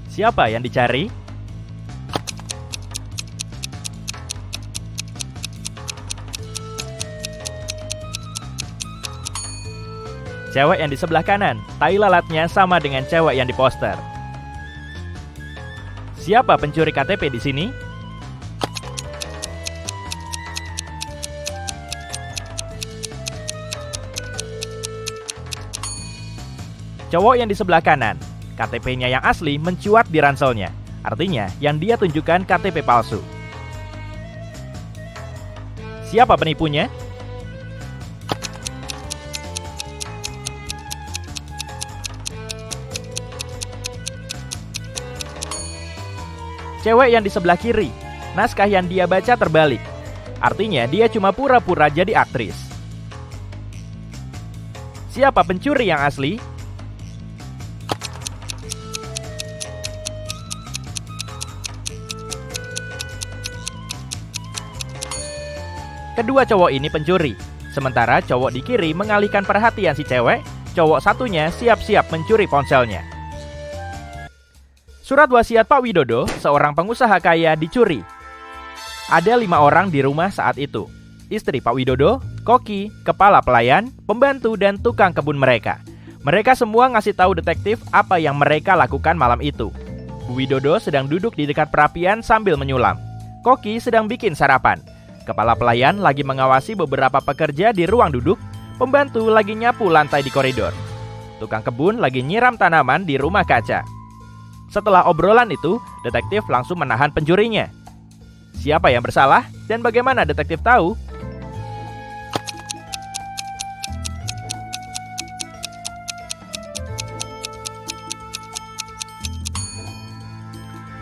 Siapa yang dicari? Cewek yang di sebelah kanan, tai lalatnya sama dengan cewek yang di poster. Siapa pencuri KTP di sini? Cowok yang di sebelah kanan, KTP-nya yang asli mencuat di ranselnya. Artinya, yang dia tunjukkan KTP palsu. Siapa penipunya? Cewek yang di sebelah kiri, naskah yang dia baca terbalik. Artinya, dia cuma pura-pura jadi aktris. Siapa pencuri yang asli? Kedua cowok ini pencuri, sementara cowok di kiri mengalihkan perhatian si cewek, cowok satunya siap-siap mencuri ponselnya. Surat wasiat Pak Widodo, seorang pengusaha kaya, dicuri. Ada 5 orang di rumah saat itu. Istri Pak Widodo, koki, kepala pelayan, pembantu, dan tukang kebun mereka. Mereka semua ngasih tahu detektif apa yang mereka lakukan malam itu. Bu Widodo sedang duduk di dekat perapian sambil menyulam. Koki sedang bikin sarapan. Kepala pelayan lagi mengawasi beberapa pekerja di ruang duduk, pembantu lagi nyapu lantai di koridor. Tukang kebun lagi nyiram tanaman di rumah kaca. Setelah obrolan itu, detektif langsung menahan pencurinya. Siapa yang bersalah dan bagaimana detektif tahu?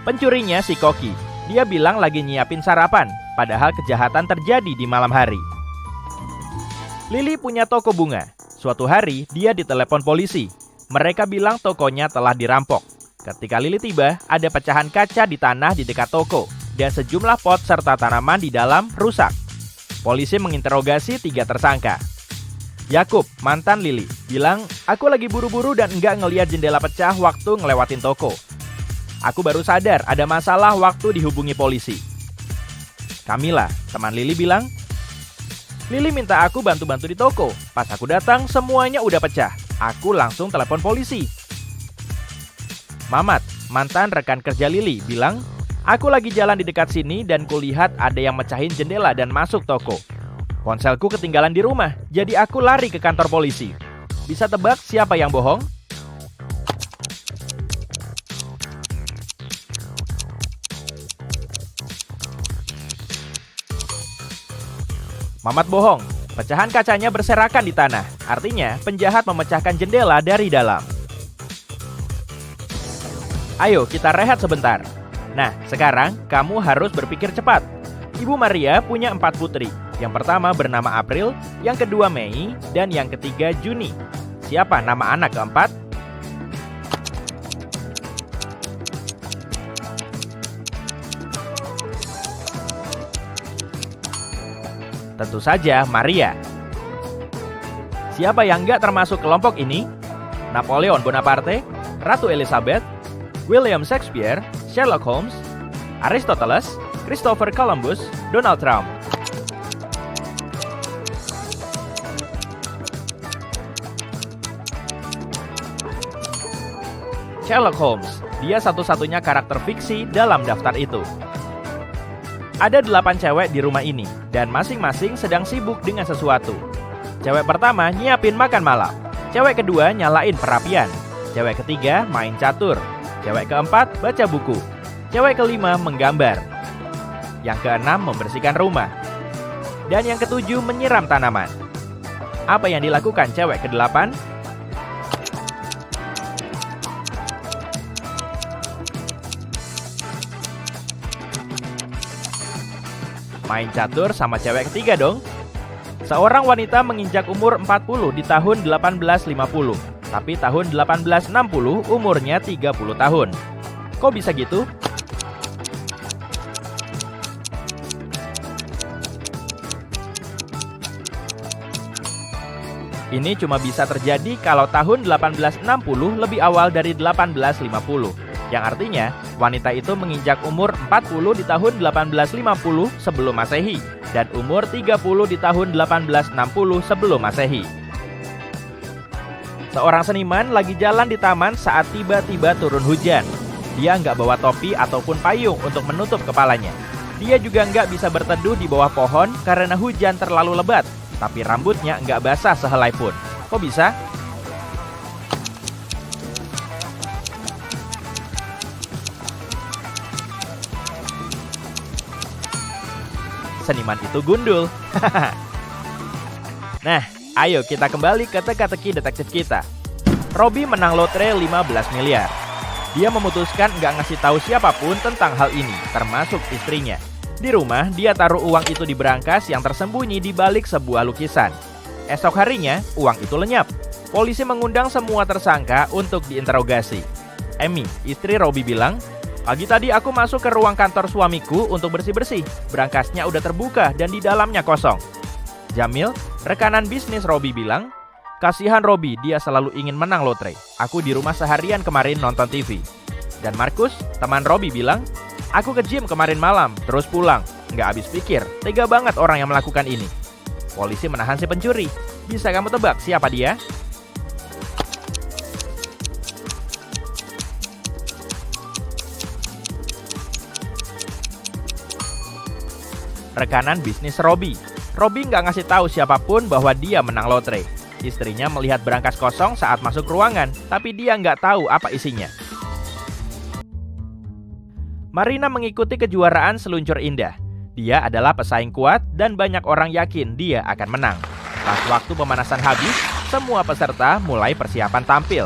Pencurinya si Koki. Dia bilang lagi nyiapin sarapan, padahal kejahatan terjadi di malam hari. Lili punya toko bunga. Suatu hari, dia ditelepon polisi. Mereka bilang tokonya telah dirampok. Ketika Lili tiba, ada pecahan kaca di tanah di dekat toko, dan sejumlah pot serta tanaman di dalam rusak. Polisi menginterogasi 3 tersangka. Yakub, mantan Lili, bilang, "Aku lagi buru-buru dan enggak ngeliat jendela pecah waktu ngelewatin toko. Aku baru sadar ada masalah waktu dihubungi polisi." Kamila, teman Lili, bilang, "Lili minta aku bantu-bantu di toko. Pas aku datang, semuanya udah pecah. Aku langsung telepon polisi." Mamat, mantan rekan kerja Lili, bilang, "Aku lagi jalan di dekat sini dan kulihat ada yang mecahin jendela dan masuk toko. Ponselku ketinggalan di rumah, jadi aku lari ke kantor polisi. Bisa tebak siapa yang bohong?" Mamat bohong. Pecahan kacanya berserakan di tanah. Artinya, penjahat memecahkan jendela dari dalam. Ayo, kita rehat sebentar. Nah, sekarang kamu harus berpikir cepat. Ibu Maria punya 4 putri. Yang pertama bernama April, yang kedua Mei, dan yang ketiga Juni. Siapa nama anak keempat? Tentu saja Maria. Siapa yang nggak termasuk kelompok ini? Napoleon Bonaparte, Ratu Elizabeth, William Shakespeare, Sherlock Holmes, Aristoteles, Christopher Columbus, Donald Trump. Sherlock Holmes, dia satu-satunya karakter fiksi dalam daftar itu. Ada 8 cewek di rumah ini, dan masing-masing sedang sibuk dengan sesuatu. Cewek pertama nyiapin makan malam. Cewek kedua nyalain perapian. Cewek ketiga main catur. Cewek keempat baca buku. Cewek kelima menggambar. Yang keenam membersihkan rumah. Dan yang ketujuh menyiram tanaman. Apa yang dilakukan cewek ke-8? Main catur sama cewek ketiga dong. Seorang wanita menginjak umur 40 di tahun 1850, tapi tahun 1860 umurnya 30 tahun. Kok bisa gitu? Ini cuma bisa terjadi kalau tahun 1860 lebih awal dari 1850. yang artinya wanita itu menginjak umur 40 di tahun 1850 sebelum Masehi dan umur 30 di tahun 1860 sebelum Masehi. Seorang seniman lagi jalan di taman saat tiba-tiba turun hujan. Dia nggak bawa topi ataupun payung untuk menutup kepalanya. Dia juga nggak bisa berteduh di bawah pohon karena hujan terlalu lebat, tapi rambutnya nggak basah sehelai pun. Kok bisa? Seniman itu gundul. Nah, ayo kita kembali ke teka-teki detektif kita. Robby menang lotre 15 miliar. Dia memutuskan nggak ngasih tahu siapapun tentang hal ini, termasuk istrinya. Di rumah, dia taruh uang itu di berangkas yang tersembunyi di balik sebuah lukisan. Esok harinya, uang itu lenyap. Polisi mengundang semua tersangka untuk diinterogasi. Emi, istri Robby bilang, "Pagi tadi aku masuk ke ruang kantor suamiku untuk bersih-bersih. Berangkasnya udah terbuka dan di dalamnya kosong." Jamil, rekanan bisnis Robby bilang, "Kasihan Robby, dia selalu ingin menang lotre. Aku di rumah seharian kemarin nonton TV." Dan Markus, teman Robby bilang, "Aku ke gym kemarin malam, terus pulang. Nggak habis pikir, tega banget orang yang melakukan ini." Polisi menahan si pencuri. Bisa kamu tebak siapa dia? Rekanan bisnis Robby. Robby nggak ngasih tahu siapapun bahwa dia menang lotre. Istrinya melihat berangkas kosong saat masuk ruangan, tapi dia nggak tahu apa isinya. Marina mengikuti kejuaraan seluncur indah. Dia adalah pesaing kuat dan banyak orang yakin dia akan menang. Pas waktu pemanasan habis, semua peserta mulai persiapan tampil.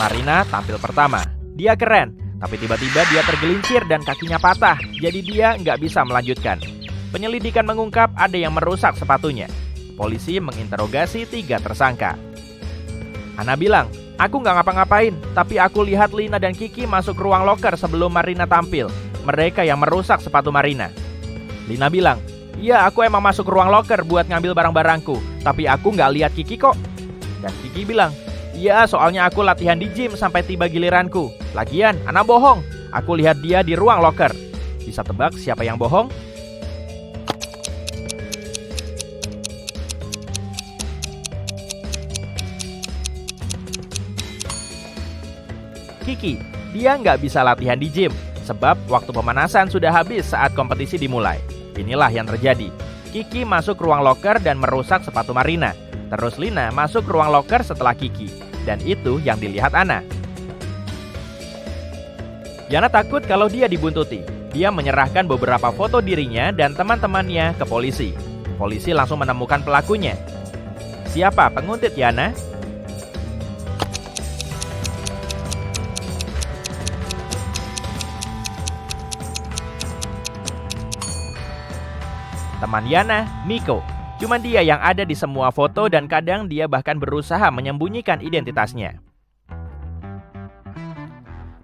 Marina tampil pertama. Dia keren, tapi tiba-tiba dia tergelincir dan kakinya patah, jadi dia nggak bisa melanjutkan. Penyelidikan mengungkap ada yang merusak sepatunya. Polisi menginterogasi 3 tersangka. Ana bilang, "Aku nggak ngapa-ngapain, tapi aku lihat Lina dan Kiki masuk ruang loker sebelum Marina tampil. Mereka yang merusak sepatu Marina." Lina bilang, "Iya, aku emang masuk ruang loker buat ngambil barang-barangku, tapi aku nggak lihat Kiki kok." Dan Kiki bilang, "Iya, soalnya aku latihan di gym sampai tiba giliranku. Lagian, Ana bohong. Aku lihat dia di ruang loker." Bisa tebak siapa yang bohong? Kiki, dia nggak bisa latihan di gym, sebab waktu pemanasan sudah habis saat kompetisi dimulai. Inilah yang terjadi. Kiki masuk ruang loker dan merusak sepatu Marina. Terus Lina masuk ruang loker setelah Kiki. Dan itu yang dilihat Ana. Yana takut kalau dia dibuntuti. Dia menyerahkan beberapa foto dirinya dan teman-temannya ke polisi. Polisi langsung menemukan pelakunya. Siapa penguntit Yana? Teman Yana, Miko. Cuma dia yang ada di semua foto dan kadang dia bahkan berusaha menyembunyikan identitasnya.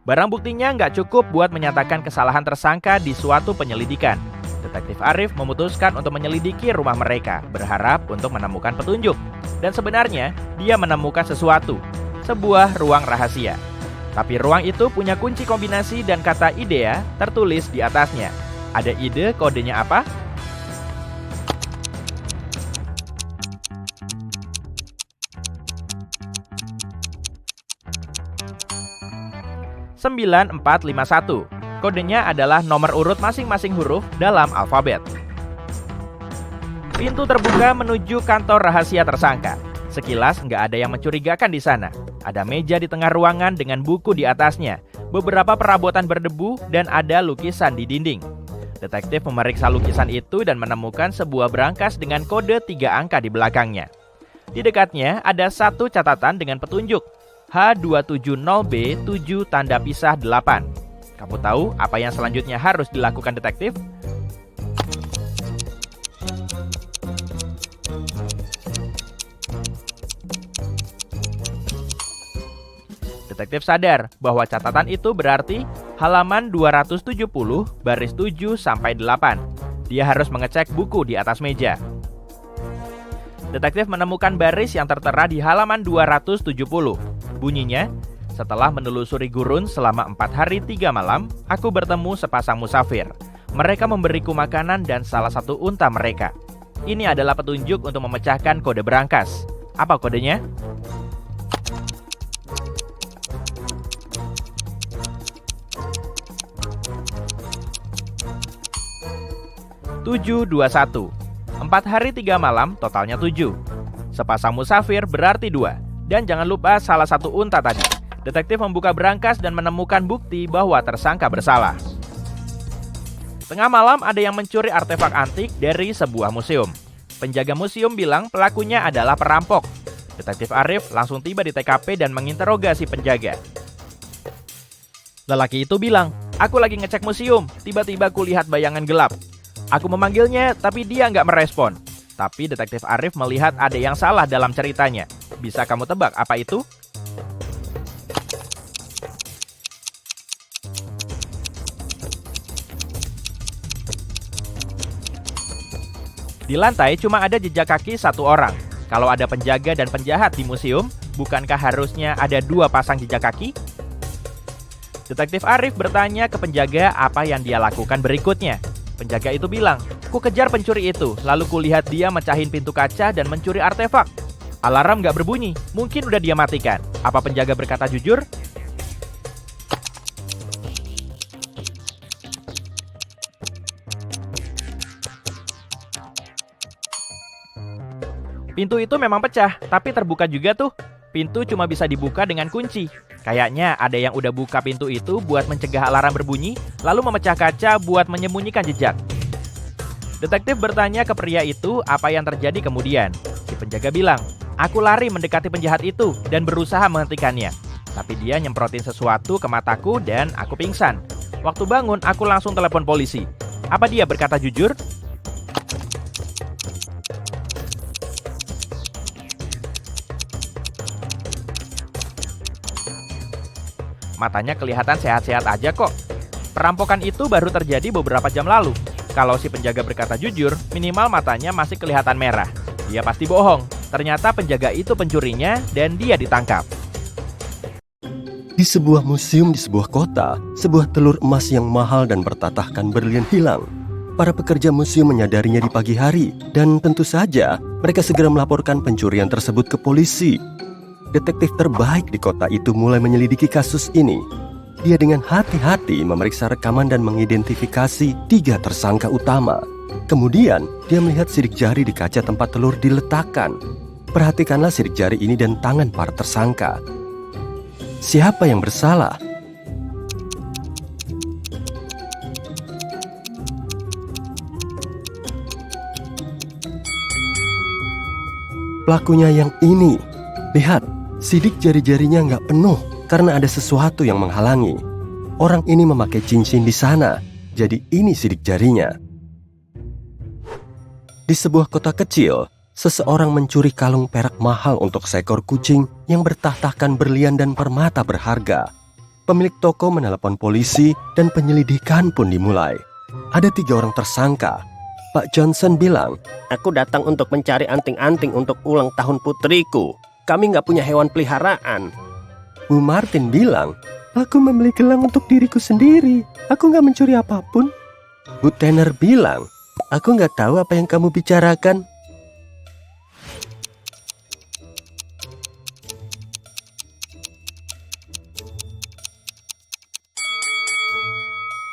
Barang buktinya nggak cukup buat menyatakan kesalahan tersangka di suatu penyelidikan. Detektif Arif memutuskan untuk menyelidiki rumah mereka, berharap untuk menemukan petunjuk. Dan sebenarnya, dia menemukan sesuatu, sebuah ruang rahasia. Tapi ruang itu punya kunci kombinasi dan kata IDEA tertulis di atasnya. Ada ide kodenya apa? 9451. Kodenya adalah nomor urut masing-masing huruf dalam alfabet. Pintu terbuka menuju kantor rahasia tersangka. Sekilas nggak ada yang mencurigakan di sana. Ada meja di tengah ruangan dengan buku di atasnya, beberapa perabotan berdebu, dan ada lukisan di dinding. Detektif memeriksa lukisan itu dan menemukan sebuah berangkas dengan kode 3 angka di belakangnya. Di dekatnya ada satu catatan dengan petunjuk H270B 7 tanda pisah 8. Kamu tahu apa yang selanjutnya harus dilakukan detektif? Detektif sadar bahwa catatan itu berarti halaman 270 baris 7 sampai 8. Dia harus mengecek buku di atas meja. Detektif menemukan baris yang tertera di halaman 270. Bunyinya, Setelah menelusuri gurun selama 4 hari 3 malam, aku bertemu sepasang musafir. Mereka memberiku makanan dan salah satu unta mereka. Ini adalah petunjuk untuk memecahkan kode berangkas. Apa kodenya? "721". 4 hari 3 malam, totalnya 7. Sepasang musafir berarti 2. Dan jangan lupa salah satu unta tadi. Detektif membuka berangkas dan menemukan bukti bahwa tersangka bersalah. Tengah malam ada yang mencuri artefak antik dari sebuah museum. Penjaga museum bilang pelakunya adalah perampok. Detektif Arif langsung tiba di TKP dan menginterogasi penjaga. Lelaki itu bilang, "Aku lagi ngecek museum, tiba-tiba kulihat bayangan gelap. Aku memanggilnya, tapi dia nggak merespon." Tapi Detektif Arif melihat ada yang salah dalam ceritanya. Bisa kamu tebak apa itu? Di lantai cuma ada jejak kaki satu orang. Kalau ada penjaga dan penjahat di museum, bukankah harusnya ada 2 pasang jejak kaki? Detektif Arif bertanya ke penjaga apa yang dia lakukan berikutnya. Penjaga itu bilang, "Ku kejar pencuri itu, lalu kulihat dia mecahin pintu kaca dan mencuri artefak. Alarm gak berbunyi, mungkin udah dia matikan." Apa penjaga berkata jujur? Pintu itu memang pecah, tapi terbuka juga tuh. Pintu cuma bisa dibuka dengan kunci. Kayaknya ada yang udah buka pintu itu buat mencegah alarm berbunyi, lalu memecah kaca buat menyembunyikan jejak. Detektif bertanya ke pria itu apa yang terjadi kemudian. Si penjaga bilang, "Aku lari mendekati penjahat itu dan berusaha menghentikannya. Tapi dia nyemprotin sesuatu ke mataku dan aku pingsan. Waktu bangun, aku langsung telepon polisi." Apa dia berkata jujur? Matanya kelihatan sehat-sehat aja kok. Perampokan itu baru terjadi beberapa jam lalu. Kalau si penjaga berkata jujur, minimal matanya masih kelihatan merah. Dia pasti bohong. Ternyata penjaga itu pencurinya dan dia ditangkap. Di sebuah museum di sebuah kota, sebuah telur emas yang mahal dan bertatahkan berlian hilang. Para pekerja museum menyadarinya di pagi hari, dan tentu saja mereka segera melaporkan pencurian tersebut ke polisi. Detektif terbaik di kota itu mulai menyelidiki kasus ini. Dia dengan hati-hati memeriksa rekaman dan mengidentifikasi 3 tersangka utama. Kemudian, dia melihat sidik jari di kaca tempat telur diletakkan. Perhatikanlah sidik jari ini dan tangan para tersangka. Siapa yang bersalah? Pelakunya yang ini. Lihat. Sidik jari-jarinya nggak penuh karena ada sesuatu yang menghalangi. Orang ini memakai cincin di sana, jadi ini sidik jarinya. Di sebuah kota kecil, seseorang mencuri kalung perak mahal untuk seekor kucing yang bertahtakan berlian dan permata berharga. Pemilik toko menelepon polisi dan penyelidikan pun dimulai. Ada 3 orang tersangka. Pak Johnson bilang, "Aku datang untuk mencari anting-anting untuk ulang tahun putriku. Kami nggak punya hewan peliharaan." Bu Martin bilang, "Aku membeli gelang untuk diriku sendiri. Aku nggak mencuri apapun." Bu Tanner bilang, "Aku nggak tahu apa yang kamu bicarakan."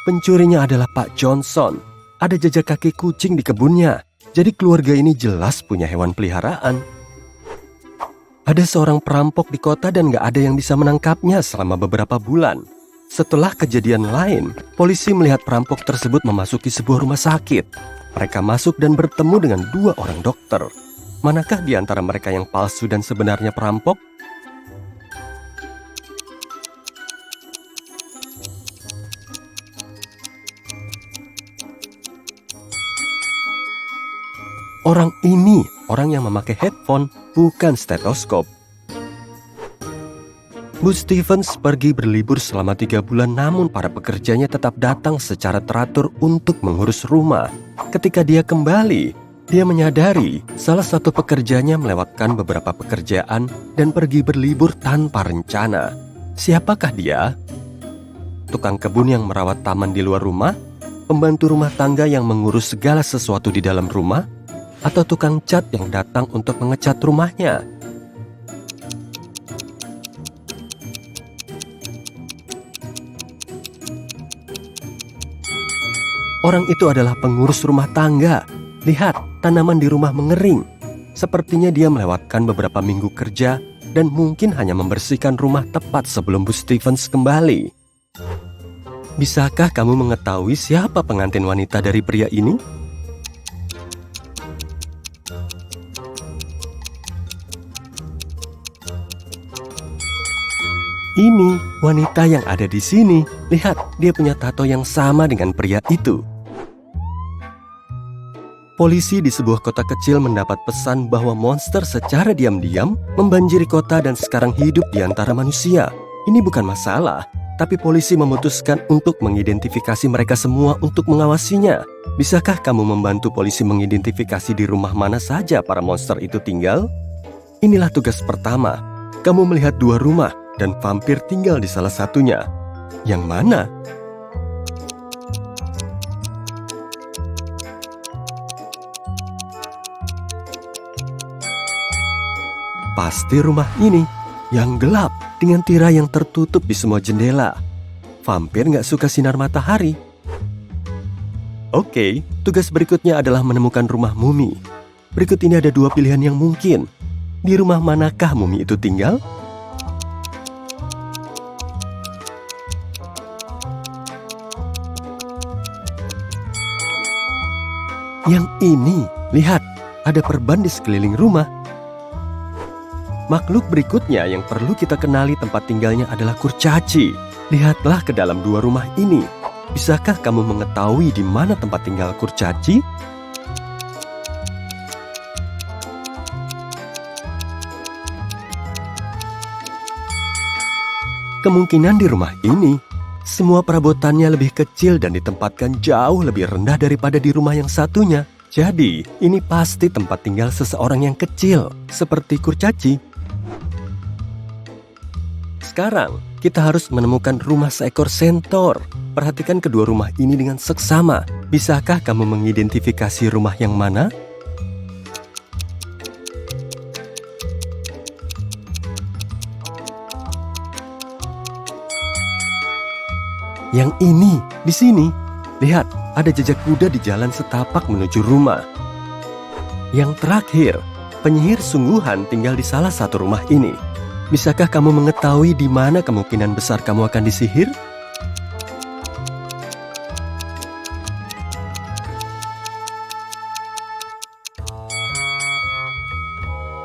Pencurinya adalah Pak Johnson. Ada jejak kaki kucing di kebunnya. Jadi keluarga ini jelas punya hewan peliharaan. Ada seorang perampok di kota dan gak ada yang bisa menangkapnya selama beberapa bulan. Setelah kejadian lain, polisi melihat perampok tersebut memasuki sebuah rumah sakit. Mereka masuk dan bertemu dengan 2 orang dokter. Manakah di antara mereka yang palsu dan sebenarnya perampok? Orang ini, orang yang memakai headphone, bukan stetoskop. Bu Stevens pergi berlibur selama 3 bulan, namun para pekerjanya tetap datang secara teratur untuk mengurus rumah. Ketika dia kembali, dia menyadari salah satu pekerjanya melewatkan beberapa pekerjaan dan pergi berlibur tanpa rencana. Siapakah dia? Tukang kebun yang merawat taman di luar rumah? Pembantu rumah tangga yang mengurus segala sesuatu di dalam rumah? Atau tukang cat yang datang untuk mengecat rumahnya? Orang itu adalah pengurus rumah tangga. Lihat, tanaman di rumah mengering. Sepertinya dia melewatkan beberapa minggu kerja dan mungkin hanya membersihkan rumah tepat sebelum Bu Stevens kembali. Bisakah kamu mengetahui siapa pengantin wanita dari pria ini? Ini wanita yang ada di sini. Lihat, dia punya tato yang sama dengan pria itu. Polisi di sebuah kota kecil mendapat pesan bahwa monster secara diam-diam membanjiri kota dan sekarang hidup di antara manusia. Ini bukan masalah, tapi polisi memutuskan untuk mengidentifikasi mereka semua untuk mengawasinya. Bisakah kamu membantu polisi mengidentifikasi di rumah mana saja para monster itu tinggal? Inilah tugas pertama. Kamu melihat dua rumah dan vampir tinggal di salah satunya. Yang mana? Pasti rumah ini, yang gelap dengan tirai yang tertutup di semua jendela. Vampir nggak suka sinar matahari. Oke, tugas berikutnya adalah menemukan rumah mumi. Berikut ini ada dua pilihan yang mungkin. Di rumah manakah mumi itu tinggal? Yang ini, lihat, ada perban di sekeliling rumah. Makhluk berikutnya yang perlu kita kenali tempat tinggalnya adalah kurcaci. Lihatlah ke dalam dua rumah ini. Bisakah kamu mengetahui di mana tempat tinggal kurcaci? Kemungkinan di rumah ini. Semua perabotannya lebih kecil dan ditempatkan jauh lebih rendah daripada di rumah yang satunya. Jadi, ini pasti tempat tinggal seseorang yang kecil, seperti kurcaci. Sekarang, kita harus menemukan rumah seekor sentor. Perhatikan kedua rumah ini dengan seksama. Bisakah kamu mengidentifikasi rumah yang mana? Yang ini, di sini. Lihat, ada jejak kuda di jalan setapak menuju rumah. Yang terakhir, penyihir sungguhan tinggal di salah satu rumah ini. Bisakah kamu mengetahui di mana kemungkinan besar kamu akan disihir?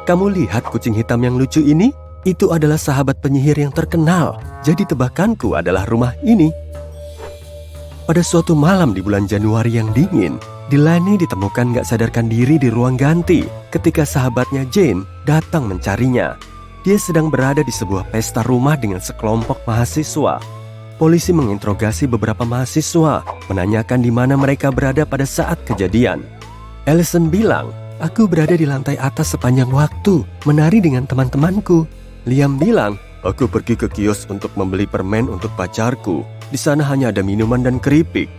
Kamu lihat kucing hitam yang lucu ini? Itu adalah sahabat penyihir yang terkenal. Jadi tebakanku adalah rumah ini. Pada suatu malam di bulan Januari yang dingin, Delaney ditemukan gak sadarkan diri di ruang ganti ketika sahabatnya Jane datang mencarinya. Dia sedang berada di sebuah pesta rumah dengan sekelompok mahasiswa. Polisi menginterogasi beberapa mahasiswa, menanyakan di mana mereka berada pada saat kejadian. Allison bilang, "Aku berada di lantai atas sepanjang waktu, menari dengan teman-temanku." Liam bilang, "Aku pergi ke kios untuk membeli permen untuk pacarku. Di sana hanya ada minuman dan keripik."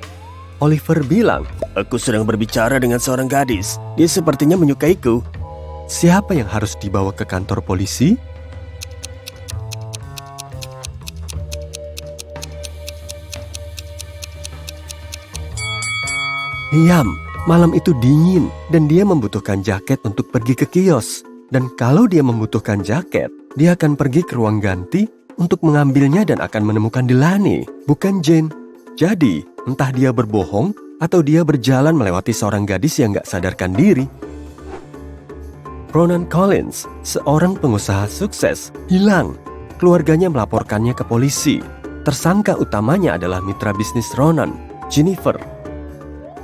Oliver bilang, "Aku sedang berbicara dengan seorang gadis. Dia sepertinya menyukaiku." Siapa yang harus dibawa ke kantor polisi? Liam, malam itu dingin dan dia membutuhkan jaket untuk pergi ke kios. Dan kalau dia membutuhkan jaket, dia akan pergi ke ruang ganti untuk mengambilnya dan akan menemukan Delaney, bukan Jane. Jadi, entah dia berbohong atau dia berjalan melewati seorang gadis yang gak sadarkan diri. Ronan Collins, seorang pengusaha sukses, hilang. Keluarganya melaporkannya ke polisi. Tersangka utamanya adalah mitra bisnis Ronan, Jennifer.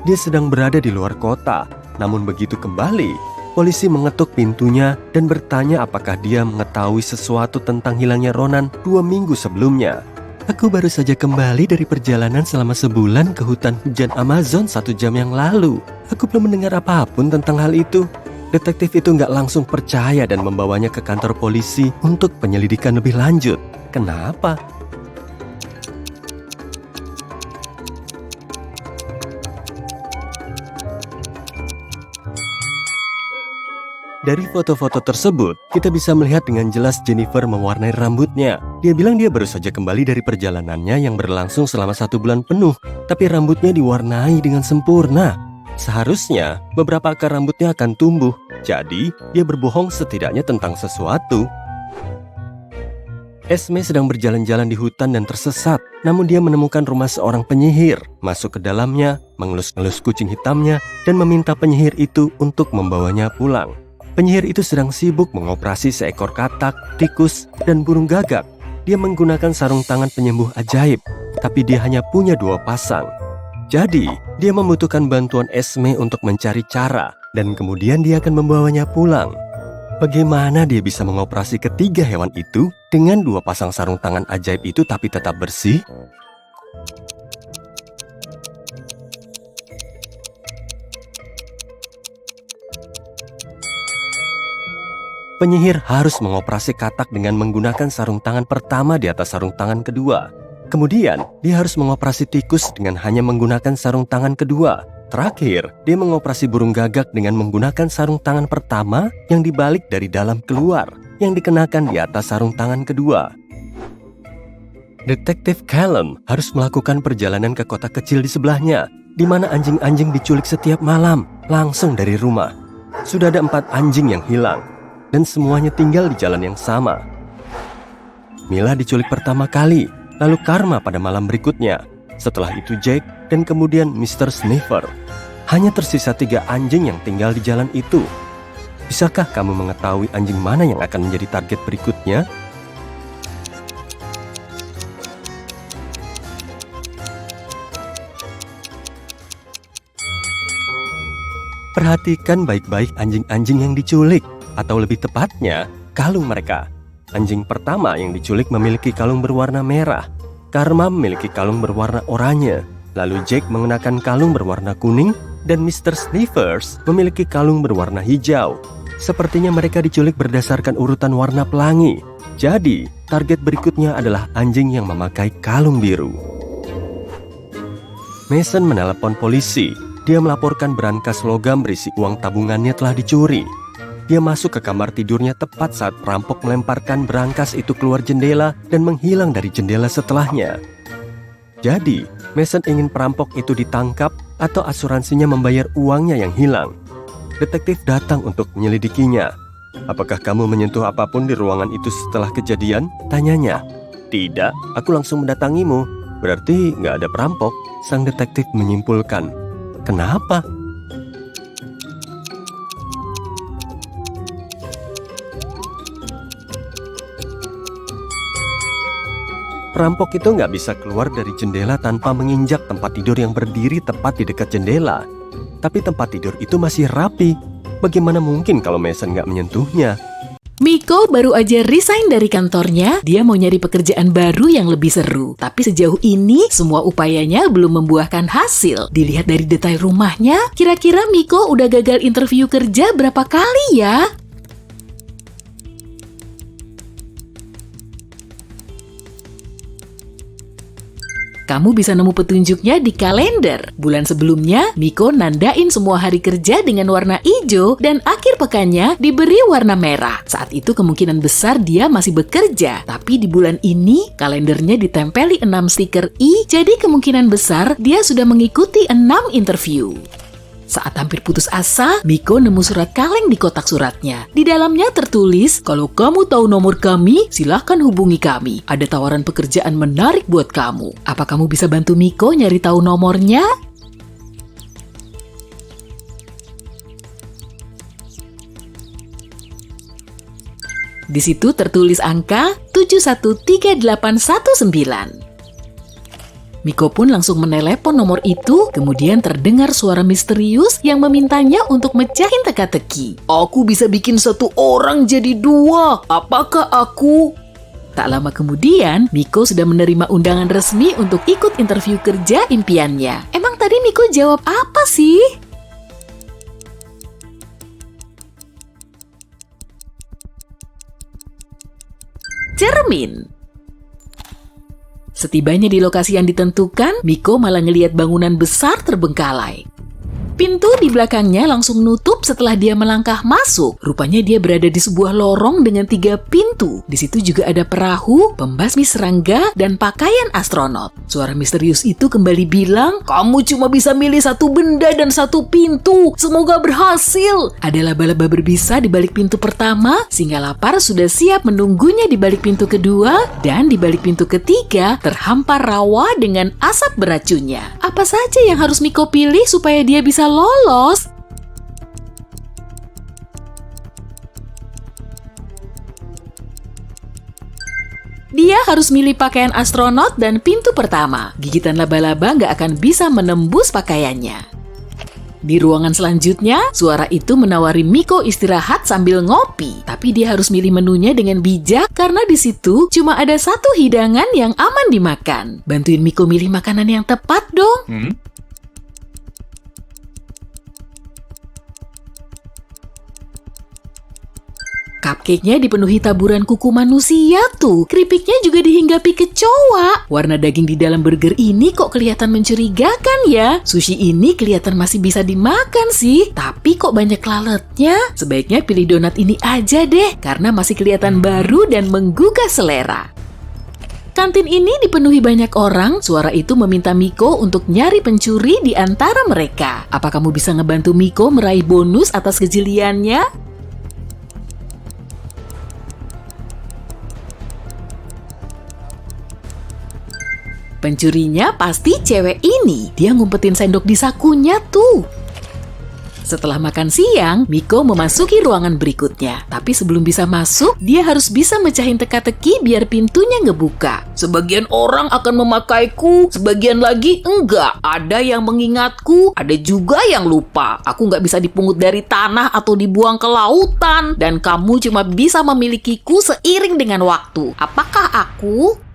Dia sedang berada di luar kota, namun begitu kembali, polisi mengetuk pintunya dan bertanya apakah dia mengetahui sesuatu tentang hilangnya Ronan 2 minggu sebelumnya. "Aku baru saja kembali dari perjalanan selama sebulan ke hutan hujan Amazon 1 jam yang lalu. Aku belum mendengar apapun tentang hal itu." Detektif itu nggak langsung percaya dan membawanya ke kantor polisi untuk penyelidikan lebih lanjut. Kenapa? Dari foto-foto tersebut, kita bisa melihat dengan jelas Jennifer mewarnai rambutnya. Dia bilang dia baru saja kembali dari perjalanannya yang berlangsung selama 1 bulan penuh, tapi rambutnya diwarnai dengan sempurna. Seharusnya, beberapa akar rambutnya akan tumbuh, jadi dia berbohong setidaknya tentang sesuatu. Esme sedang berjalan-jalan di hutan dan tersesat, namun dia menemukan rumah seorang penyihir, masuk ke dalamnya, mengelus-ngelus kucing hitamnya, dan meminta penyihir itu untuk membawanya pulang. Penyihir itu sedang sibuk mengoperasi seekor katak, tikus, dan burung gagak. Dia menggunakan sarung tangan penyembuh ajaib, tapi dia hanya punya 2 pasang. Jadi, dia membutuhkan bantuan Esme untuk mencari cara, dan kemudian dia akan membawanya pulang. Bagaimana dia bisa mengoperasi ketiga hewan itu dengan 2 pasang sarung tangan ajaib itu tapi tetap bersih? Penyihir harus mengoperasi katak dengan menggunakan sarung tangan pertama di atas sarung tangan kedua. Kemudian, dia harus mengoperasi tikus dengan hanya menggunakan sarung tangan kedua. Terakhir, dia mengoperasi burung gagak dengan menggunakan sarung tangan pertama yang dibalik dari dalam keluar, yang dikenakan di atas sarung tangan kedua. Detektif Callum harus melakukan perjalanan ke kota kecil di sebelahnya, di mana anjing-anjing diculik setiap malam, langsung dari rumah. Sudah ada 4 anjing yang hilang, dan semuanya tinggal di jalan yang sama. Mila diculik pertama kali, lalu Karma pada malam berikutnya. Setelah itu Jake, dan kemudian Mr. Sniffer. Hanya tersisa 3 anjing yang tinggal di jalan itu. Bisakah kamu mengetahui anjing mana yang akan menjadi target berikutnya? Perhatikan baik-baik anjing-anjing yang diculik, atau lebih tepatnya, kalung mereka. Anjing pertama yang diculik memiliki kalung berwarna merah. Karma memiliki kalung berwarna oranye. Lalu Jake mengenakan kalung berwarna kuning, dan Mr. Sniffers memiliki kalung berwarna hijau. Sepertinya mereka diculik berdasarkan urutan warna pelangi. Jadi, target berikutnya adalah anjing yang memakai kalung biru. Mason menelepon polisi. Dia melaporkan berangkas logam berisi uang tabungannya telah dicuri. Dia masuk ke kamar tidurnya tepat saat perampok melemparkan berangkas itu keluar jendela dan menghilang dari jendela setelahnya. Jadi, Mason ingin perampok itu ditangkap atau asuransinya membayar uangnya yang hilang. Detektif datang untuk menyelidikinya. "Apakah kamu menyentuh apapun di ruangan itu setelah kejadian?" tanyanya. "Tidak, aku langsung mendatangimu." "Berarti nggak ada perampok," sang detektif menyimpulkan. "Kenapa?" Perampok itu nggak bisa keluar dari jendela tanpa menginjak tempat tidur yang berdiri tepat di dekat jendela. Tapi tempat tidur itu masih rapi. Bagaimana mungkin kalau Mason nggak menyentuhnya? Miko baru aja resign dari kantornya. Dia mau nyari pekerjaan baru yang lebih seru. Tapi sejauh ini, semua upayanya belum membuahkan hasil. Dilihat dari detail rumahnya, kira-kira Miko udah gagal interview kerja berapa kali ya? Kamu bisa nemu petunjuknya di kalender. Bulan sebelumnya, Miko nandain semua hari kerja dengan warna hijau dan akhir pekannya diberi warna merah. Saat itu kemungkinan besar dia masih bekerja. Tapi di bulan ini, kalendernya ditempeli 6 stiker I, jadi kemungkinan besar dia sudah mengikuti 6 interview. Saat hampir putus asa, Miko nemu surat kaleng di kotak suratnya. Di dalamnya tertulis, "Kalau kamu tahu nomor kami, silahkan hubungi kami. Ada tawaran pekerjaan menarik buat kamu." Apa kamu bisa bantu Miko nyari tahu nomornya? Di situ tertulis angka 713819. Miko pun langsung menelepon nomor itu, kemudian terdengar suara misterius yang memintanya untuk mecahin teka-teki. "Aku bisa bikin 1 orang jadi 2. Apakah aku?" Tak lama kemudian, Miko sudah menerima undangan resmi untuk ikut interview kerja impiannya. Emang tadi Miko jawab apa sih? cermin. Setibanya di lokasi yang ditentukan, Miko malah ngelihat bangunan besar terbengkalai. Pintu di belakangnya langsung nutup setelah dia melangkah masuk. Rupanya dia berada di sebuah lorong dengan 3 pintu. Di situ juga ada perahu, pembasmi serangga, dan pakaian astronot. Suara misterius itu kembali bilang, "Kamu cuma bisa milih 1 benda dan 1 pintu. Semoga berhasil." Ada laba-laba berbisa di balik pintu pertama, singa lapar sudah siap menunggunya di balik pintu kedua, dan di balik pintu ketiga terhampar rawa dengan asap beracunnya. Apa saja yang harus Miko pilih supaya dia bisa lolos? Dia harus milih pakaian astronot dan pintu pertama. Gigitan laba-laba nggak akan bisa menembus pakaiannya. Di ruangan selanjutnya, suara itu menawari Miko istirahat sambil ngopi. Tapi dia harus milih menunya dengan bijak karena di situ cuma ada 1 hidangan yang aman dimakan. Bantuin Miko milih makanan yang tepat dong. Cupcake-nya dipenuhi taburan kuku manusia tuh. Keripiknya juga dihinggapi kecoa. Warna daging di dalam burger ini kok kelihatan mencurigakan ya. Sushi ini kelihatan masih bisa dimakan sih. Tapi kok banyak lalatnya? Sebaiknya pilih donat ini aja deh. Karena masih kelihatan baru dan menggugah selera. Kantin ini dipenuhi banyak orang. Suara itu meminta Miko untuk nyari pencuri di antara mereka. Apa kamu bisa ngebantu Miko meraih bonus atas kejeliannya? Pencurinya pasti cewek ini. Dia ngumpetin sendok di sakunya tuh. Setelah makan siang, Miko memasuki ruangan berikutnya. Tapi sebelum bisa masuk, dia harus bisa mecahin teka-teki biar pintunya ngebuka. Sebagian orang akan memakaiku, sebagian lagi enggak. Ada yang mengingatku, ada juga yang lupa. Aku nggak bisa dipungut dari tanah atau dibuang ke lautan. Dan kamu cuma bisa memilikiku seiring dengan waktu. Apakah aku?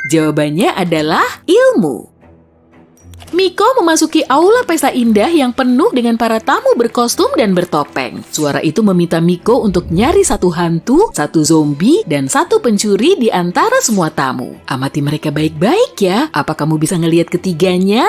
Jawabannya adalah ilmu. Miko memasuki aula pesta indah yang penuh dengan para tamu berkostum dan bertopeng. Suara itu meminta Miko untuk nyari 1 hantu, 1 zombie, dan 1 pencuri di antara semua tamu. Amati mereka baik-baik ya. Apa kamu bisa ngelihat ketiganya?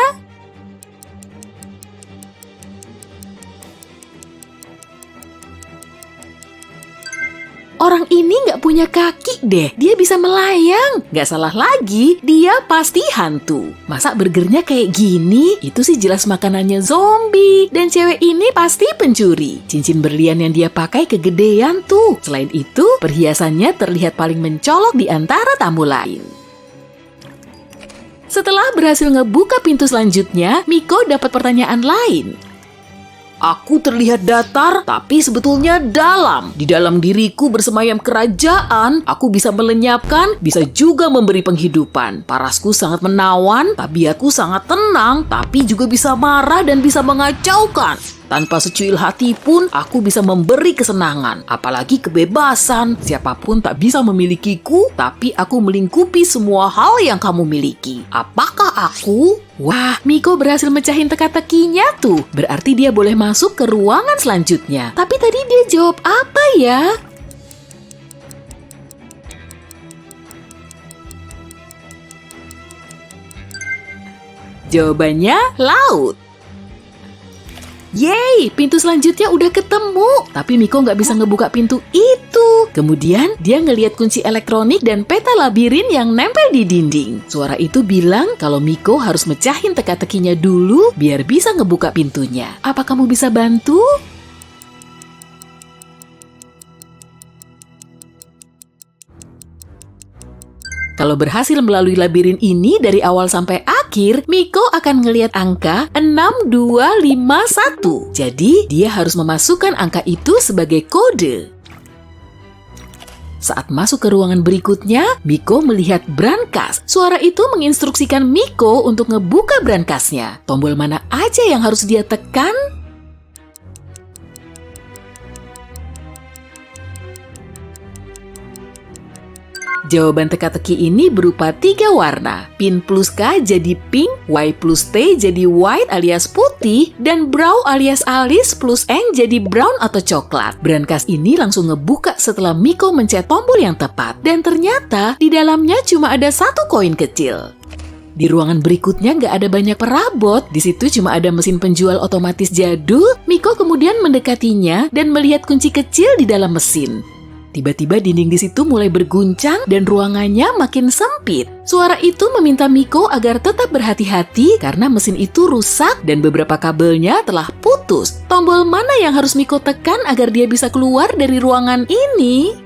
Orang ini nggak punya kaki deh, dia bisa melayang. Nggak salah lagi, dia pasti hantu. Masa burgernya kayak gini? Itu sih jelas makanannya zombie. Dan cewek ini pasti pencuri. Cincin berlian yang dia pakai kegedean tuh. Selain itu, perhiasannya terlihat paling mencolok di antara tamu lain. Setelah berhasil ngebuka pintu selanjutnya, Miko dapat pertanyaan lain. Aku terlihat datar, tapi sebetulnya dalam. Di dalam diriku bersemayam kerajaan, aku bisa melenyapkan, bisa juga memberi penghidupan. Parasku sangat menawan, tabiatku sangat tenang, tapi juga bisa marah dan bisa mengacaukan. Tanpa secuil hati pun, aku bisa memberi kesenangan, apalagi kebebasan. Siapapun tak bisa memilikiku, tapi aku melingkupi semua hal yang kamu miliki. Apakah aku? Wah, Miko berhasil mecahin teka-tekinya tuh. Berarti dia boleh masuk ke ruangan selanjutnya. Tapi tadi dia jawab apa ya? Jawabannya laut. Yeay, pintu selanjutnya udah ketemu. Tapi Miko nggak bisa ngebuka pintu itu. Kemudian dia ngelihat kunci elektronik dan peta labirin yang nempel di dinding. Suara itu bilang kalau Miko harus mecahin teka-tekinya dulu biar bisa ngebuka pintunya. Apa kamu bisa bantu? Kalau berhasil melalui labirin ini dari awal sampai akhir, Miko akan ngelihat angka 6251. Jadi, dia harus memasukkan angka itu sebagai kode. Saat masuk ke ruangan berikutnya, Miko melihat brankas. Suara itu menginstruksikan Miko untuk ngebuka brankasnya. Tombol mana aja yang harus dia tekan? Jawaban teka-teki ini berupa 3 warna. Pin plus K jadi pink, Y plus T jadi white alias putih, dan brow alias alis plus N jadi brown atau coklat. Brankas ini langsung ngebuka setelah Miko mencet tombol yang tepat. Dan ternyata di dalamnya cuma ada 1 koin kecil. Di ruangan berikutnya nggak ada banyak perabot. Di situ cuma ada mesin penjual otomatis jadul. Miko kemudian mendekatinya dan melihat kunci kecil di dalam mesin. Tiba-tiba dinding di situ mulai berguncang dan ruangannya makin sempit. Suara itu meminta Miko agar tetap berhati-hati karena mesin itu rusak dan beberapa kabelnya telah putus. Tombol mana yang harus Miko tekan agar dia bisa keluar dari ruangan ini?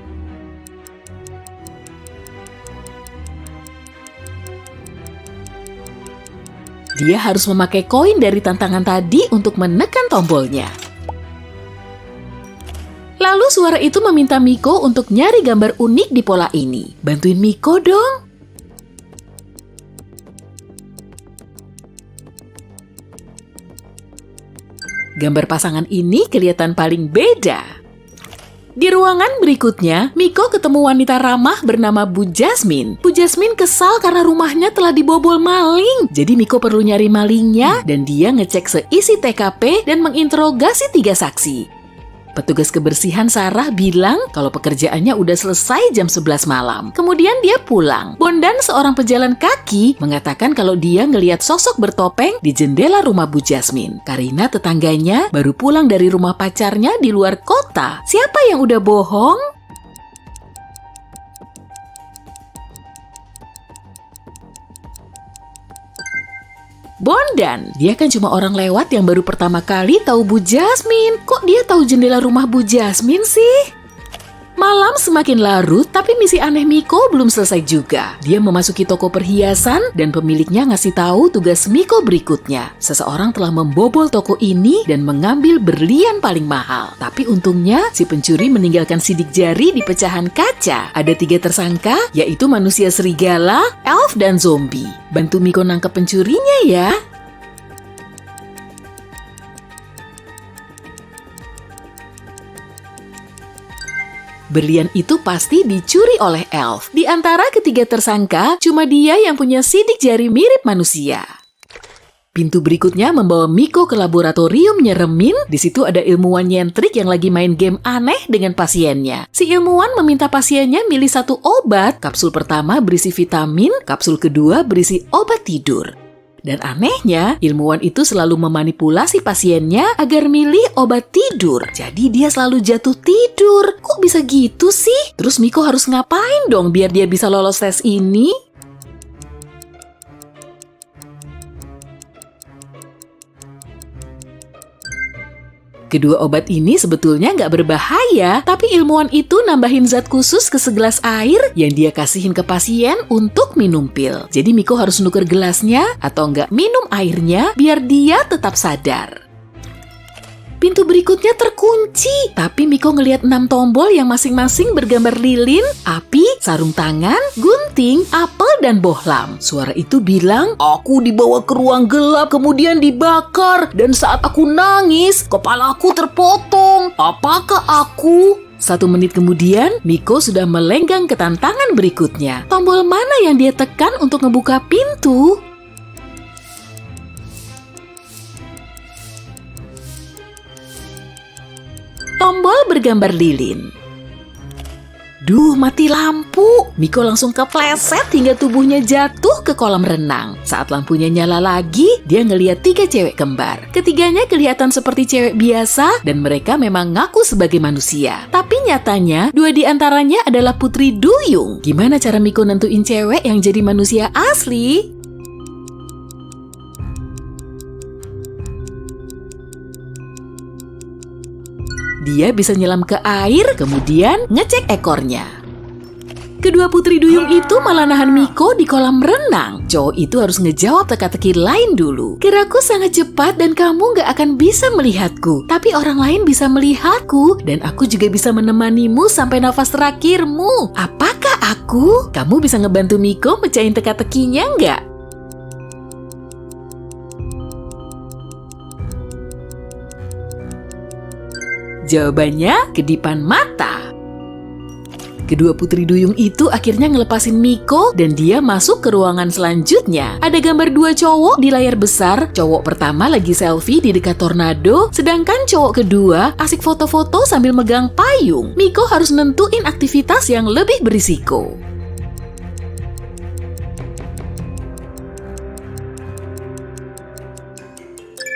Dia harus memakai koin dari tantangan tadi untuk menekan tombolnya. Lalu suara itu meminta Miko untuk nyari gambar unik di pola ini. Bantuin Miko dong. Gambar pasangan ini kelihatan paling beda. Di ruangan berikutnya, Miko ketemu wanita ramah bernama Bu Jasmine. Bu Jasmine kesal karena rumahnya telah dibobol maling. Jadi Miko perlu nyari malingnya dan dia ngecek seisi TKP dan menginterogasi 3 saksi. Petugas kebersihan Sarah bilang kalau pekerjaannya udah selesai jam 11 malam. Kemudian dia pulang. Bondan, seorang pejalan kaki, mengatakan kalau dia ngelihat sosok bertopeng di jendela rumah Bu Jasmine. Karina, tetangganya, baru pulang dari rumah pacarnya di luar kota. Siapa yang udah bohong? Bondan, dia kan cuma orang lewat yang baru pertama kali tahu Bu Jasmine. Kok dia tahu jendela rumah Bu Jasmine sih? Malam semakin larut, tapi misi aneh Miko belum selesai juga. Dia memasuki toko perhiasan dan pemiliknya ngasih tahu tugas Miko berikutnya. Seseorang telah membobol toko ini dan mengambil berlian paling mahal. Tapi untungnya si pencuri meninggalkan sidik jari di pecahan kaca. Ada 3 tersangka, yaitu manusia serigala, elf, dan zombie. Bantu Miko nangkep pencurinya ya. Berlian itu pasti dicuri oleh elf. Di antara ketiga tersangka, cuma dia yang punya sidik jari mirip manusia. Pintu berikutnya membawa Miko ke laboratorium nyeremin. Di situ ada ilmuwan nyentrik yang lagi main game aneh dengan pasiennya. Si ilmuwan meminta pasiennya milih 1 obat. Kapsul pertama berisi vitamin, kapsul kedua berisi obat tidur. Dan anehnya, ilmuwan itu selalu memanipulasi pasiennya agar milih obat tidur. Jadi dia selalu jatuh tidur. Kok bisa gitu sih? Terus Miko harus ngapain dong biar dia bisa lolos tes ini? Kedua obat ini sebetulnya nggak berbahaya, tapi ilmuwan itu nambahin zat khusus ke segelas air yang dia kasihin ke pasien untuk minum pil. Jadi Miko harus nuker gelasnya atau nggak minum airnya biar dia tetap sadar. Pintu berikutnya terkunci, tapi Miko ngelihat 6 tombol yang masing-masing bergambar lilin, api, sarung tangan, gunting, apel, dan bohlam. Suara itu bilang, aku dibawa ke ruang gelap kemudian dibakar, dan saat aku nangis, kepalaku terpotong. Apakah aku? 1 menit kemudian, Miko sudah melenggang ke tantangan berikutnya. Tombol mana yang dia tekan untuk ngebuka pintu? Tombol bergambar lilin. Duh, mati lampu. Miko langsung kepleset hingga tubuhnya jatuh ke kolam renang. Saat lampunya nyala lagi, dia ngeliat 3 cewek kembar. Ketiganya kelihatan seperti cewek biasa dan mereka memang ngaku sebagai manusia. Tapi nyatanya, 2 di antaranya adalah putri duyung. Gimana cara Miko nentuin cewek yang jadi manusia asli? Dia bisa nyelam ke air, kemudian ngecek ekornya. Kedua putri duyung itu malah nahan Miko di kolam renang. Cowok itu harus ngejawab teka-teki lain dulu. Gerakku sangat cepat dan kamu gak akan bisa melihatku. Tapi orang lain bisa melihatku dan aku juga bisa menemanimu sampai nafas terakhirmu. Apakah aku? Kamu bisa ngebantu Miko mecahin teka-tekinya nggak? Jawabannya kedipan mata. Kedua putri duyung itu akhirnya ngelepasin Miko dan dia masuk ke ruangan selanjutnya. Ada gambar dua cowok di layar besar. Cowok pertama lagi selfie di dekat tornado, sedangkan cowok kedua asik foto-foto sambil megang payung. Miko harus nentuin aktivitas yang lebih berisiko.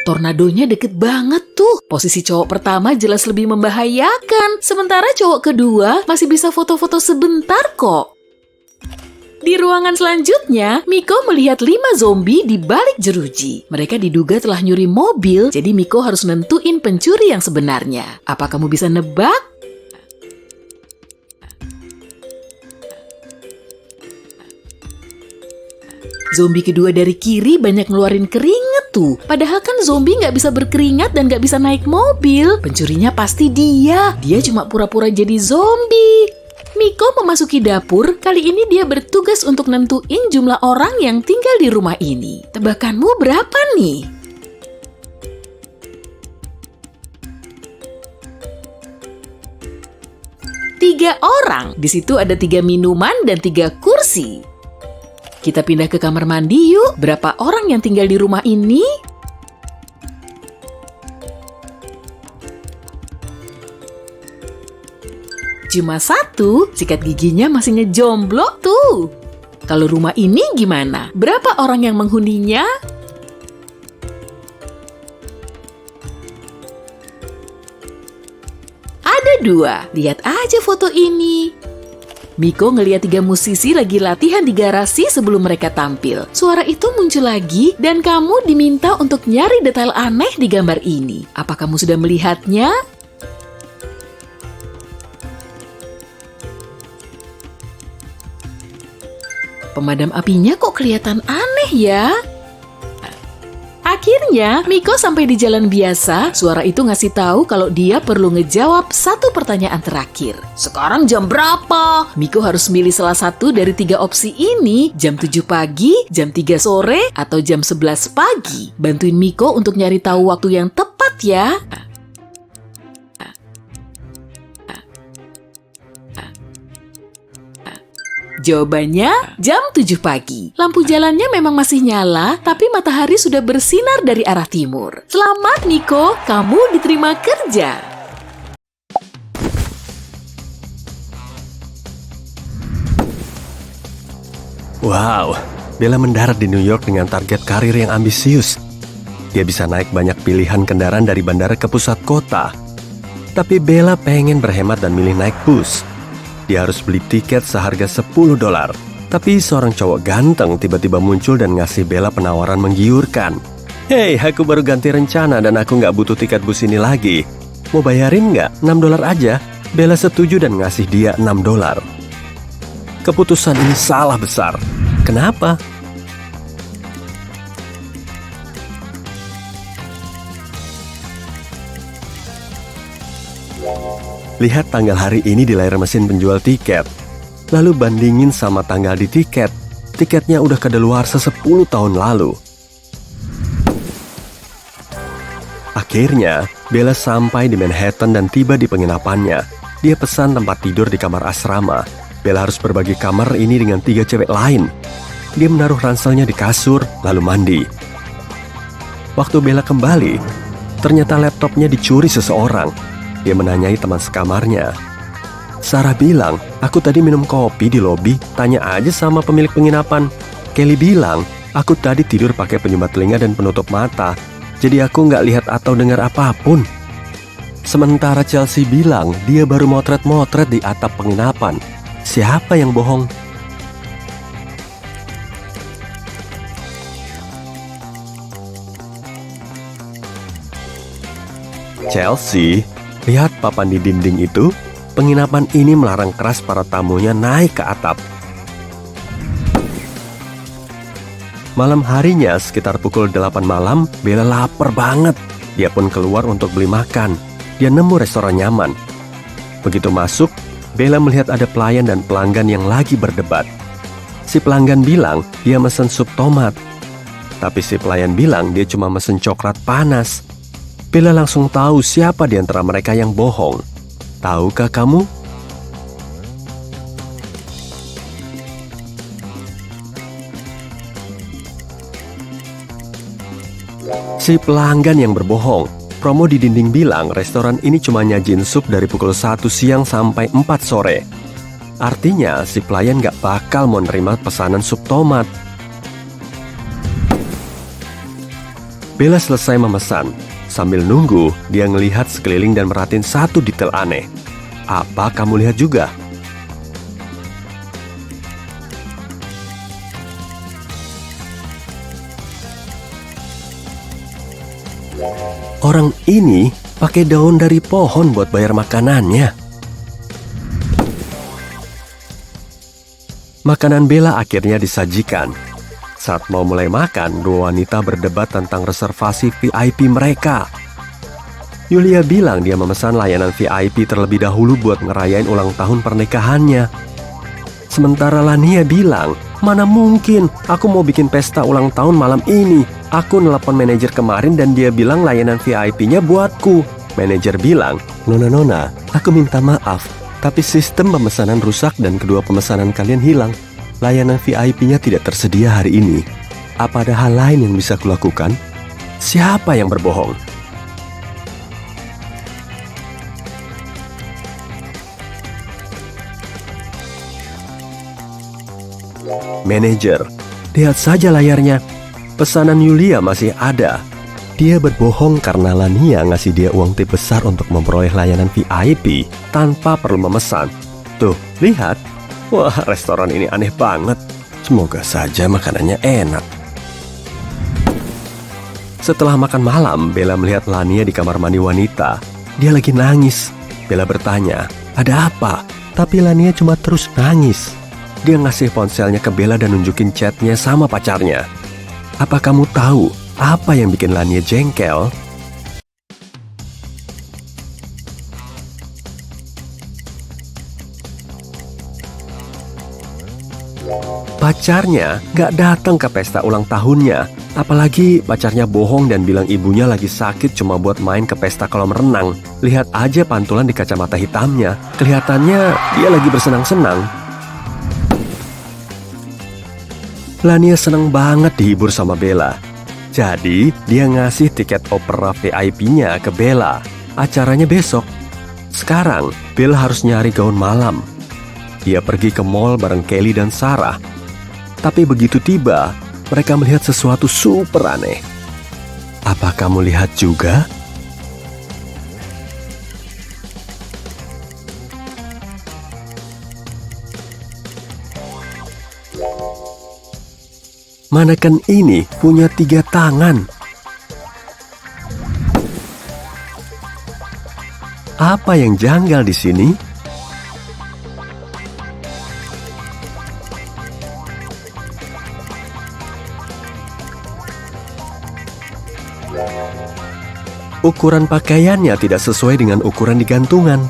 Tornadonya deket banget tuh. Posisi cowok pertama jelas lebih membahayakan, sementara cowok kedua masih bisa foto-foto sebentar kok. Di ruangan selanjutnya, Miko melihat 5 zombie di balik jeruji. Mereka diduga telah nyuri mobil, jadi Miko harus nentuin pencuri yang sebenarnya. Apa kamu bisa nebak? Zombie kedua dari kiri banyak ngeluarin keringet tuh. Padahal kan zombie nggak bisa berkeringat dan nggak bisa naik mobil. Pencurinya pasti dia. Dia cuma pura-pura jadi zombie. Miko memasuki dapur. Kali ini dia bertugas untuk nentuin jumlah orang yang tinggal di rumah ini. Tebakanmu berapa nih? Tiga orang. Di situ ada 3 minuman dan 3 kursi. Kita pindah ke kamar mandi yuk. Berapa orang yang tinggal di rumah ini? Cuma 1, sikat giginya masih ngejomblo tuh. Kalau rumah ini gimana? Berapa orang yang menghuninya? Ada 2. Lihat aja foto ini. Miko ngeliat 3 musisi lagi latihan di garasi sebelum mereka tampil. Suara itu muncul lagi dan kamu diminta untuk nyari detail aneh di gambar ini. Apa kamu sudah melihatnya? Pemadam apinya kok kelihatan aneh ya? Akhirnya, Miko sampai di jalan biasa. Suara itu ngasih tahu kalau dia perlu ngejawab 1 pertanyaan terakhir. Sekarang jam berapa? Miko harus milih salah satu dari 3 opsi ini. Jam 7 pagi, jam 3 sore, atau jam 11 pagi. Bantuin Miko untuk nyari tahu waktu yang tepat ya. Jawabannya jam 7 pagi. Lampu jalannya memang masih nyala, tapi matahari sudah bersinar dari arah timur. Selamat Miko, kamu diterima kerja. Wow, Bella mendarat di New York dengan target karir yang ambisius. Dia bisa naik banyak pilihan kendaraan dari bandara ke pusat kota. Tapi Bella pengen berhemat dan milih naik bus. Dia harus beli tiket seharga $10. Tapi seorang cowok ganteng tiba-tiba muncul dan ngasih Bella penawaran menggiurkan. Hei, aku baru ganti rencana dan aku nggak butuh tiket bus ini lagi. Mau bayarin nggak? $6 aja. Bella setuju dan ngasih dia $6. Keputusan ini salah besar. Kenapa? Lihat tanggal hari ini di layar mesin penjual tiket. Lalu bandingin sama tanggal di tiket. Tiketnya udah kadaluarsa 10 tahun lalu. Akhirnya, Bella sampai di Manhattan dan tiba di penginapannya. Dia pesan tempat tidur di kamar asrama. Bella harus berbagi kamar ini dengan 3 cewek lain. Dia menaruh ranselnya di kasur, lalu mandi. Waktu Bella kembali, ternyata laptopnya dicuri seseorang. Dia menanyai teman sekamarnya. Sarah bilang, aku tadi minum kopi di lobi, tanya aja sama pemilik penginapan. Kelly bilang, aku tadi tidur pakai penyumbat telinga dan penutup mata, jadi aku nggak lihat atau dengar apapun. Sementara Chelsea bilang, dia baru motret-motret di atap penginapan. Siapa yang bohong? Chelsea, lihat papan di dinding itu. Penginapan ini melarang keras para tamunya naik ke atap. Malam harinya, sekitar pukul 8 malam, Bella lapar banget. Dia pun keluar untuk beli makan. Dia nemu restoran nyaman. Begitu masuk, Bella melihat ada pelayan dan pelanggan yang lagi berdebat. Si pelanggan bilang dia mesen sup tomat. Tapi si pelayan bilang dia cuma mesen coklat panas. Bella langsung tahu siapa di antara mereka yang bohong. Tahukah kamu? Si pelanggan yang berbohong. Promo di dinding bilang restoran ini cuma nyajin sup dari pukul 1 siang sampai 4 sore. Artinya si pelayan gak bakal mau nerima pesanan sup tomat. Bella selesai memesan. Sambil nunggu, dia ngelihat sekeliling dan merhatiin satu detail aneh. Apa kamu lihat juga? Orang ini pakai daun dari pohon buat bayar makanannya. Makanan Bella akhirnya disajikan. Saat mau mulai makan, dua wanita berdebat tentang reservasi VIP mereka. Yulia bilang dia memesan layanan VIP terlebih dahulu buat ngerayain ulang tahun pernikahannya. Sementara Lania bilang, mana mungkin, aku mau bikin pesta ulang tahun malam ini. Aku nelpon manajer kemarin dan dia bilang layanan VIP-nya buatku. Manajer bilang, Nona, aku minta maaf, tapi sistem pemesanan rusak dan kedua pemesanan kalian hilang. Layanan VIP-nya tidak tersedia hari ini. Apa ada hal lain yang bisa kulakukan? Siapa yang berbohong? Manajer, lihat saja layarnya. Pesanan Yulia masih ada. Dia berbohong karena Lania ngasih dia uang tip besar untuk memperoleh layanan VIP tanpa perlu memesan. Tuh, lihat. Wah, restoran ini aneh banget. Semoga saja makanannya enak. Setelah makan malam, Bella melihat Lania di kamar mandi wanita. Dia lagi nangis. Bella bertanya, ada apa? Tapi Lania cuma terus nangis. Dia ngasih ponselnya ke Bella dan nunjukin chatnya sama pacarnya. Apa kamu tahu apa yang bikin Lania jengkel? Pacarnya gak datang ke pesta ulang tahunnya. Apalagi pacarnya bohong dan bilang ibunya lagi sakit cuma buat main ke pesta kolam renang. Lihat aja pantulan di kacamata hitamnya. Kelihatannya dia lagi bersenang-senang. Lania senang banget dihibur sama Bella. Jadi dia ngasih tiket opera VIP-nya ke Bella. Acaranya besok. Sekarang Bella harus nyari gaun malam. Dia pergi ke mall bareng Kelly dan Sarah. Tapi begitu tiba, mereka melihat sesuatu super aneh. Apa kamu lihat juga? Maneken ini punya 3 tangan. Apa yang janggal di sini? Ukuran pakaiannya tidak sesuai dengan ukuran di gantungan.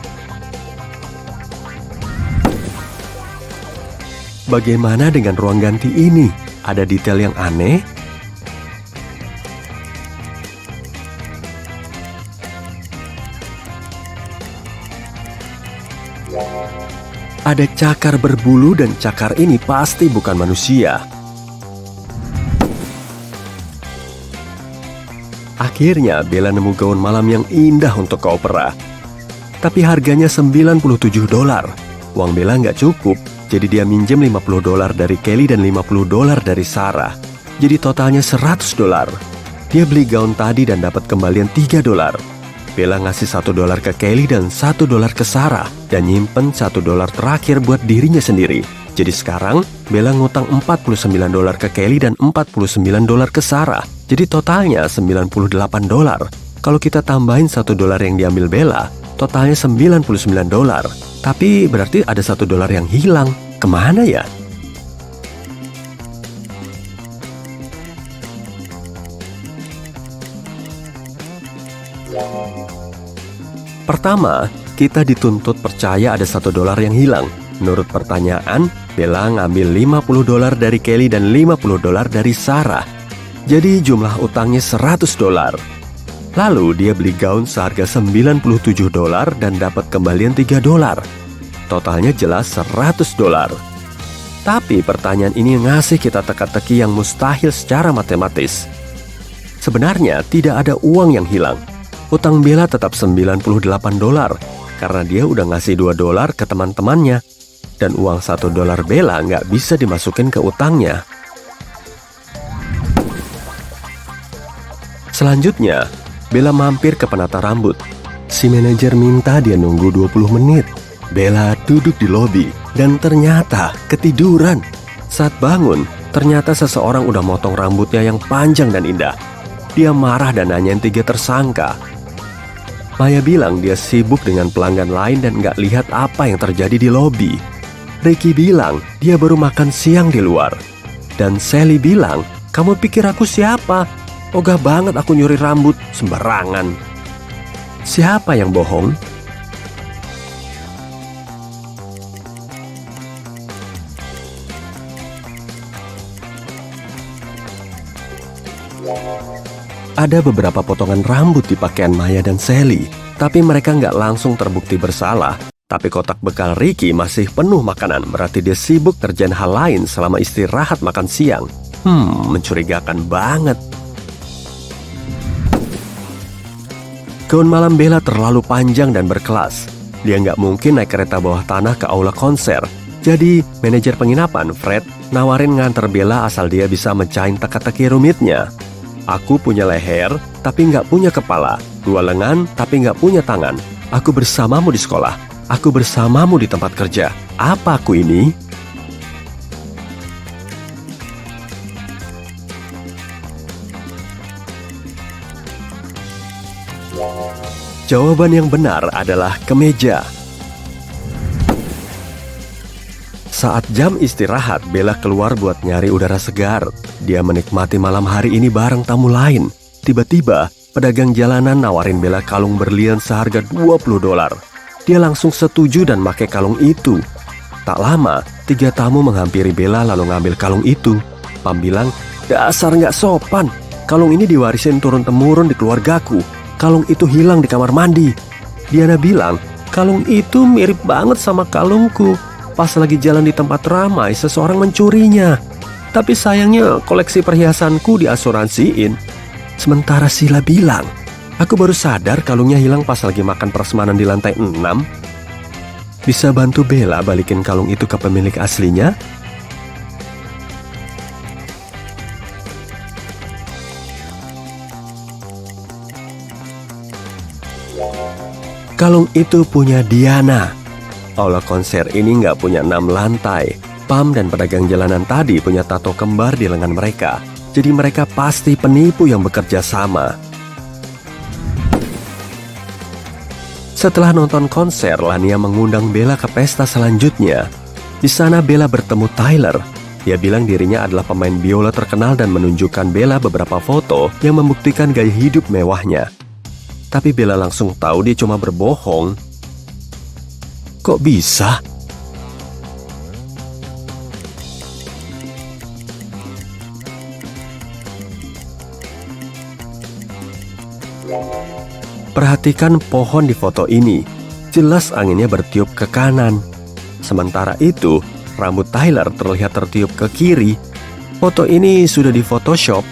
Bagaimana dengan ruang ganti ini? Ada detail yang aneh? Ada cakar berbulu dan cakar ini pasti bukan manusia. Akhirnya Bella nemu gaun malam yang indah untuk ke opera. Tapi harganya $97. Uang Bella nggak cukup, jadi dia minjem $50 dari Kelly dan $50 dari Sarah. Jadi totalnya $100. Dia beli gaun tadi dan dapat kembalian $3. Bella ngasih $1 ke Kelly dan $1 ke Sarah dan nyimpen $1 terakhir buat dirinya sendiri. Jadi sekarang Bella ngutang $49 ke Kelly dan $49 ke Sarah. Jadi totalnya $98. Kalau kita tambahin $1 yang diambil Bella, totalnya $99. Tapi berarti ada $1 yang hilang. Kemana ya? Pertama, kita dituntut percaya ada $1 yang hilang. Menurut pertanyaan, Bella ngambil $50 dari Kelly dan $50 dari Sarah. Jadi jumlah utangnya $100. Lalu dia beli gaun seharga $97 dan dapat kembalian $3. Totalnya jelas $100. Tapi pertanyaan ini ngasih kita teka-teki yang mustahil secara matematis. Sebenarnya tidak ada uang yang hilang. Utang Bella tetap $98 karena dia udah ngasih $2 ke teman-temannya. Dan uang $1 Bella nggak bisa dimasukin ke utangnya. Selanjutnya, Bella mampir ke penata rambut. Si manajer minta dia nunggu 20 menit. Bella duduk di lobi dan ternyata ketiduran. Saat bangun, ternyata seseorang udah motong rambutnya yang panjang dan indah. Dia marah dan nanyain 3 tersangka. Maya bilang dia sibuk dengan pelanggan lain dan nggak lihat apa yang terjadi di lobi. Ricky bilang dia baru makan siang di luar. Dan Sally bilang, kamu pikir aku siapa? Ogah banget aku nyuri rambut sembarangan. Siapa yang bohong? Ada beberapa potongan rambut di pakaian Maya dan Sally, tapi mereka nggak langsung terbukti bersalah. Tapi kotak bekal Ricky masih penuh makanan, berarti dia sibuk kerjain hal lain selama istirahat makan siang. Mencurigakan banget. Gaun malam Bella terlalu panjang dan berkelas. Dia nggak mungkin naik kereta bawah tanah ke aula konser. Jadi, manajer penginapan, Fred, nawarin nganter Bella asal dia bisa mecahin teka-teki rumitnya. Aku punya leher, tapi nggak punya kepala. 2 lengan, tapi nggak punya tangan. Aku bersamamu di sekolah. Aku bersamamu di tempat kerja. Apa aku ini? Jawaban yang benar adalah kemeja. Saat jam istirahat, Bella keluar buat nyari udara segar. Dia menikmati malam hari ini bareng tamu lain. Tiba-tiba, pedagang jalanan nawarin Bella kalung berlian seharga $20. Dia langsung setuju dan pakai kalung itu. Tak lama, 3 tamu menghampiri Bella lalu ngambil kalung itu. Pam bilang, dasar nggak sopan. Kalung ini diwarisin turun-temurun di keluargaku. Kalung itu hilang di kamar mandi. Diana bilang, kalung itu mirip banget sama kalungku. Pas lagi jalan di tempat ramai, seseorang mencurinya. Tapi sayangnya koleksi perhiasanku diasuransiin. Sementara Sheila bilang, aku baru sadar kalungnya hilang pas lagi makan prasmanan di lantai 6. Bisa bantu Bella balikin kalung itu ke pemilik aslinya? Kalung itu punya Diana. Aula konser ini nggak punya 6 lantai. Pam dan pedagang jalanan tadi punya tato kembar di lengan mereka. Jadi mereka pasti penipu yang bekerja sama. Setelah nonton konser, Lania mengundang Bella ke pesta selanjutnya. Di sana Bella bertemu Tyler. Dia bilang dirinya adalah pemain biola terkenal dan menunjukkan Bella beberapa foto yang membuktikan gaya hidup mewahnya. Tapi Bella langsung tahu dia cuma berbohong. Kok bisa? Perhatikan pohon di foto ini. Jelas anginnya bertiup ke kanan. Sementara itu, rambut Tyler terlihat tertiup ke kiri. Foto ini sudah di Photoshop.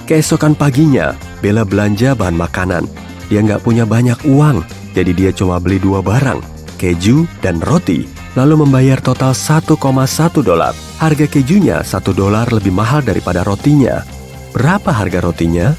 Keesokan paginya, Bella belanja bahan makanan. Dia nggak punya banyak uang, jadi dia cuma beli 2 barang, keju dan roti. Lalu membayar total $1,1. Harga kejunya $1 lebih mahal daripada rotinya. Berapa harga rotinya?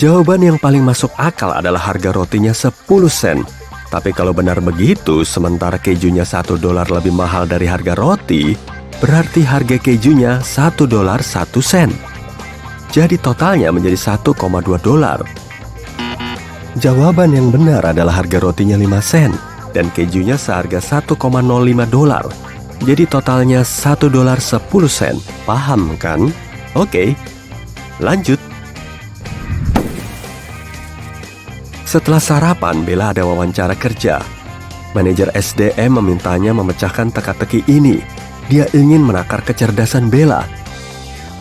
Jawaban yang paling masuk akal adalah harga rotinya 10 sen. Tapi kalau benar begitu, sementara kejunya $1 lebih mahal dari harga roti, berarti harga kejunya $1 1 sen. Jadi totalnya menjadi $1,2. Jawaban yang benar adalah harga rotinya 5 sen dan kejunya seharga $1,05. Jadi totalnya $1 10 sen. Paham kan? Oke, lanjut. Setelah sarapan, Bella ada wawancara kerja. Manajer SDM memintanya memecahkan teka-teki ini. Dia ingin menakar kecerdasan Bella.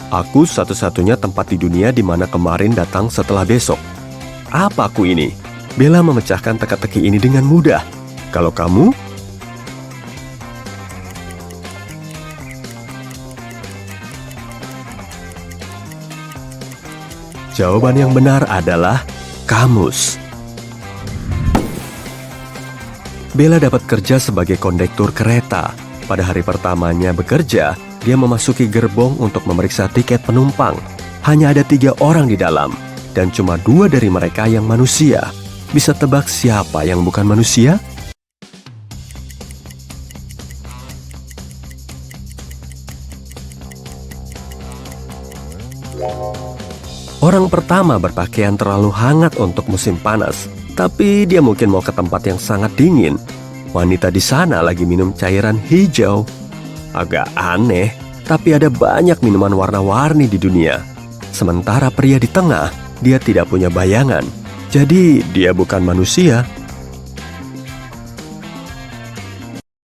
Aku satu-satunya tempat di dunia di mana kemarin datang setelah besok. apa aku ini? Bella memecahkan teka-teki ini dengan mudah. Kalau kamu? Jawaban yang benar adalah kamus. Bella dapat kerja sebagai kondektur kereta. Pada hari pertamanya bekerja, dia memasuki gerbong untuk memeriksa tiket penumpang. Hanya ada 3 orang di dalam, dan cuma 2 dari mereka yang manusia. Bisa tebak siapa yang bukan manusia? Orang pertama berpakaian terlalu hangat untuk musim panas, tapi dia mungkin mau ke tempat yang sangat dingin. Wanita di sana lagi minum cairan hijau. Agak aneh, tapi ada banyak minuman warna-warni di dunia. Sementara pria di tengah, dia tidak punya bayangan. Jadi dia bukan manusia,